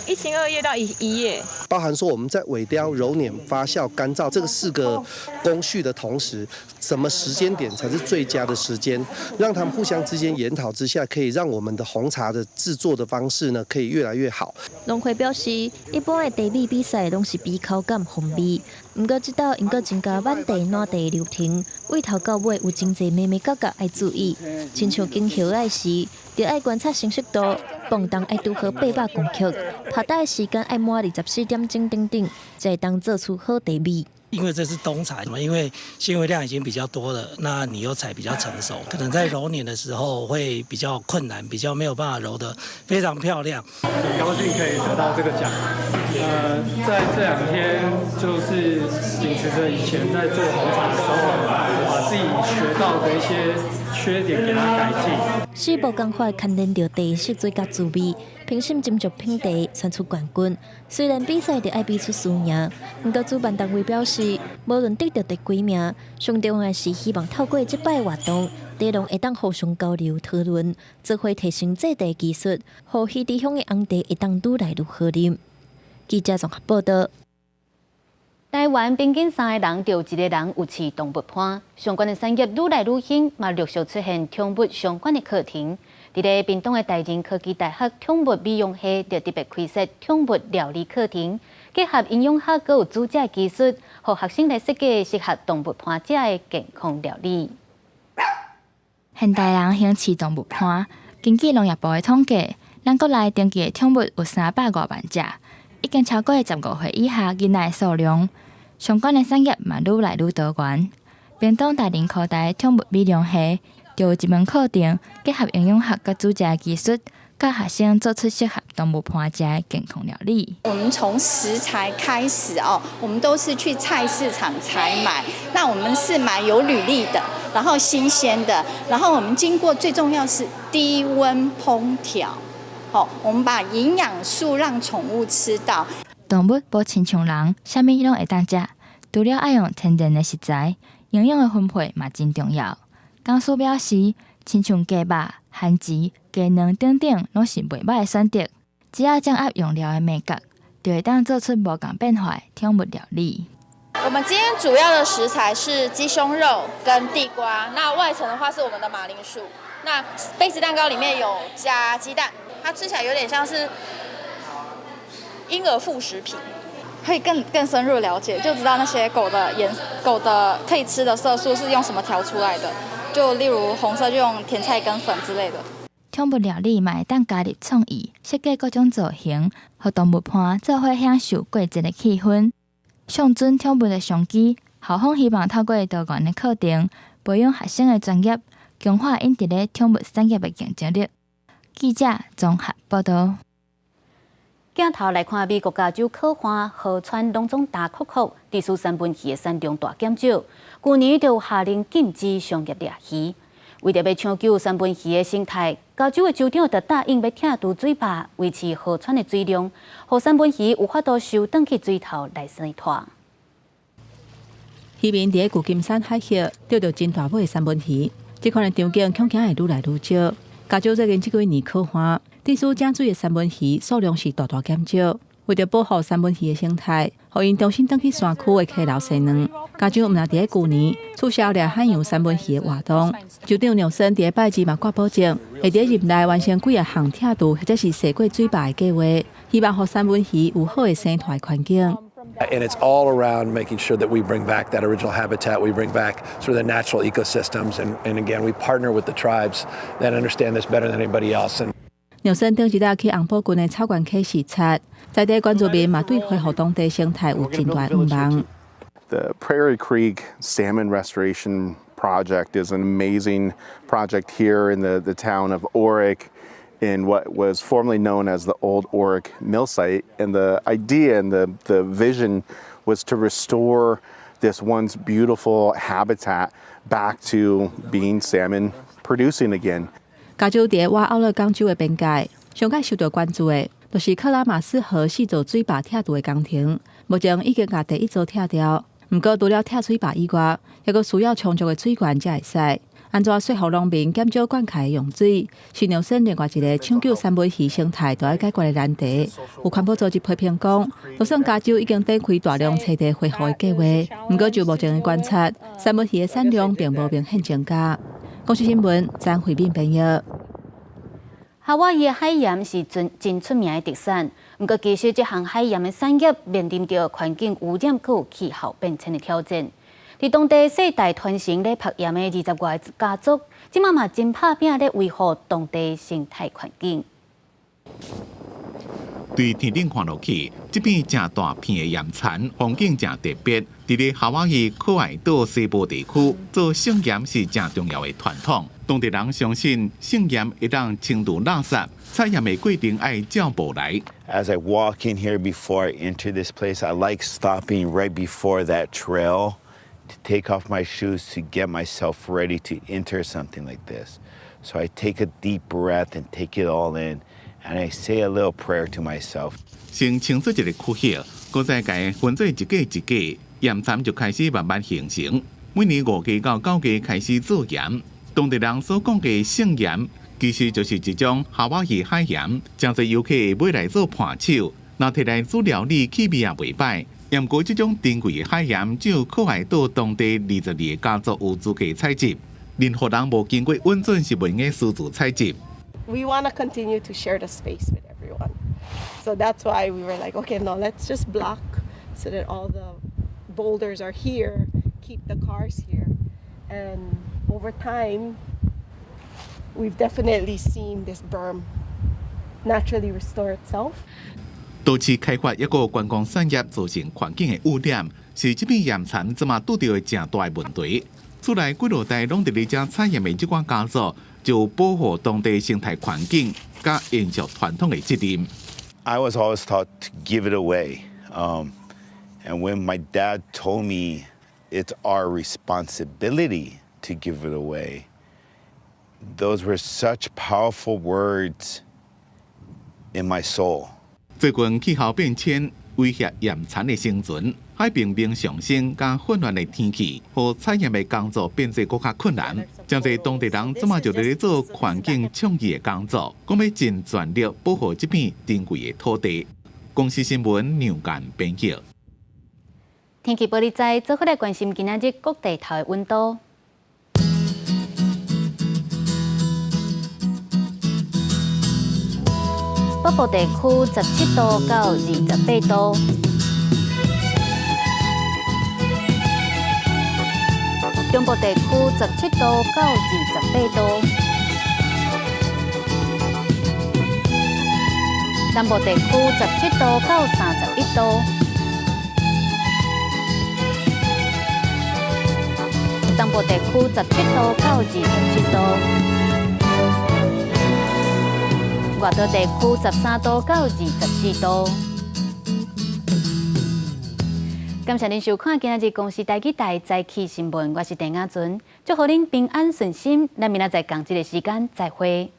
？1星2叶到1叶，包含说我们在萎雕、揉捻、发酵、干燥这个4个工序的同时，什么时间点才是最佳的时间？让他们互相之间研讨之下，可以让我们的红茶的制作的方式呢，可以越来越好。农会表示，一般的茶米比赛拢是比口感风味，不过这道因阁增加晚茶、暖茶的流程，尾头到尾有真侪眉眉角角要注意，亲像经销爱时，就要观察成熟度，磅重要拄好800公克，泡打的时间要满24点钟等等，才会当做出好茶米。因为这是冬采嘛，因为纤维量已经比较多了，那你又采比较成熟，可能在揉捻的时候会比较困难，比较没有办法揉得非常漂亮。很高兴可以得到这个奖。在这2天就是秉持着以前在做红茶的时候，把自己学到的一些缺点给它改进。4部工法牵连到茶色最佳滋味，评审斟酌品茶，选出冠军。虽然比赛就爱比出输赢，不过主办单位表示，无论得到第几名，上重要是希望透过这摆活动，茶农会当互相交流讨论，做伙提升制茶技术，互稀地乡的红茶会当愈来愈好啉。记者综合报道。台湾平均3个人就1个人有饲动物伴，相关的产业愈来愈兴，嘛陆续出现宠物相关的课程。伫咧屏东的大仁科技大学宠物美容系就特别开设宠物料理课程，结合营养学佮有煮食技术，互学生来设计适合动物伴者的健康料理。现代人兴饲动物伴，根据农业部的统计，咱国内登记的宠物有300多万只，已经超过15岁以下囡仔的数量。相关的产业嘛愈来愈多元。屏东大仁科大宠物美容系就有一门课程，结合营养学佮煮食的技术，教学生做出适合动物伴食的健康料理。我们从食材开始我们都是去菜市场采买，那我们是买有履历的，然后新鲜的，然后我们经过最重要是低温烹调，我们把营养素让宠物吃到。动物无亲像人，啥物拢会当食，除了爱用天然的食材，营养的分配嘛真重要。讲师表示，亲像鸡肉、番薯、鸡卵等等，拢是袂歹的选择。只要掌握用料的美感，就会当做出无同变化的宠物料理。我们今天主要的食材是鸡胸肉跟地瓜，那外层的话是我们的马铃薯。那杯子蛋糕里面有加鸡蛋，它吃起来有点像是婴儿副食品，可以更深入了解，就知道那些狗的可以吃的色素是用什么调出来的，就例如红色就用甜菜根粉之类的。宠物料理嘛会当加入创意，设计各种造型，互动物伴做伙享受过节的气氛。象征宠物的商机，校方希望透过多元的课程，培养学生的专业，强化因伫咧宠物产业的竞争力。记者综合报道。镜头来看美国加州科华河川农种大库库地属三分鱼的产量大减少，去年就下令禁止商业猎鱼。为着要抢救三分鱼的生态，加州的州长就答应要拆除水坝，维持河川的水量，让三分鱼有法度收转去水头来生活。渔民伫旧金山海峡钓到真大尾的三文鱼，这款的场景恐惊会愈来愈少。加州最近这几年可旱，地属井水的三文鱼数量是大大减少。为着保护三文鱼的生态，互因重新转去山区的溪流洗卵。加州毋但伫旧年取消了海洋三文鱼的活动，州长纽森伫拜二嘛挂保证，会伫入内完成几个项拆除或者是洗过水坝的计划，希望互三文鱼有好的生态环境。And it's all around making sure that we bring back that original habitat, we bring back sort of the natural ecosystems, and again, we partner with the tribes that understand this better than anybody else. 纽森顶一日去红堡郡的草原溪视察，在地原住民嘛对恢复当地生态有真大愿望。The Prairie Creek Salmon Restoration Project is an amazing project here in the town of Orick, in what was formerly known as the Old Orick Mill Site. And the idea and the vision was to restore this once beautiful habitat back to being salmon producing again. 加州伫瓦奥勒冈州的边界，上届受到关注的，就是克拉马斯河四座水坝拆除的工程，目前已经把第一座拆掉。不过除了拆水坝以外，还佫需要充足的水源才会使。安怎说服农民减少灌溉用水，是农村另外一个抢救三文鱼生态都要解决的难题。有环保组织批评讲，就算加州已经展开大量栖地恢复的计划，不过就目前的观察，三文鱼的产量并无明显增加。公视新闻张惠敏编译。夏威夷的海盐是真出名的特产，不过其实这项海盐的产业面临着环境污染和气候变迁的挑战。在当地世代传承咧拍盐的20外个家族，即马嘛真拍拼咧维护当地生态环境。对天顶看落去，这片正大片的盐田，风景正特别。伫咧夏威夷可爱岛西部地区，做圣盐是正重要的传统。当地人相信，圣盐会当清除垃圾，采盐的过程爱照步来。As I walk in here before I enter this place, I like stopping right before that trail to take off my shoes to get myself ready to enter something like this. So I take a deep breath and take it all in, and I say a little prayer to myself. 先清出一个区域，再甲分做一家一家，盐田就开始慢慢形成。每年5月到9月开始做盐。当地人所讲的圣盐，其实就是一种夏威夷海盐，真侪游客会买来做伴手，若摕来煮料理，气味也袂歹。不过，这种珍贵的海盐只有可爱岛当地22个家族有资格采集，任何人无经过允准是袂用私自采集。We want to continue to share the space with everyone, so that's why we were like, okay, no, let's just block so that all the boulders are here, keep the cars here, and over time, we've definitely seen this berm naturally restore itself. 都市开发一个观光产业造成环境的污染，是这片盐田即马拄到的正大的问题。厝内几落代拢伫咧遮采盐的这款家族，就保护当地生态环境，甲延续传统的责任。I was always taught to give it away, and when my dad told me it's our responsibility to give it away, those were such powerful words in my soul. 最近气候变迁威胁盐田的生存，海平面上升加混乱的天气，和采盐的工作变得更加困难。真侪当地人即马就咧做环境倡议的工作，讲要尽全力保护这片珍贵的土地。公视新闻牛眼编辑。天气玻璃仔做伙来关心今仔日各地头的温度。北部地区17度到28度，中部地区17度到28度，南部地区17度到31度，东部地区17度到27度。外岛地区13度到24度。感谢您收看今日公视台记台早起新闻，我是陈雅纯，祝福您平安顺心，咱明仔载同一个时间再会。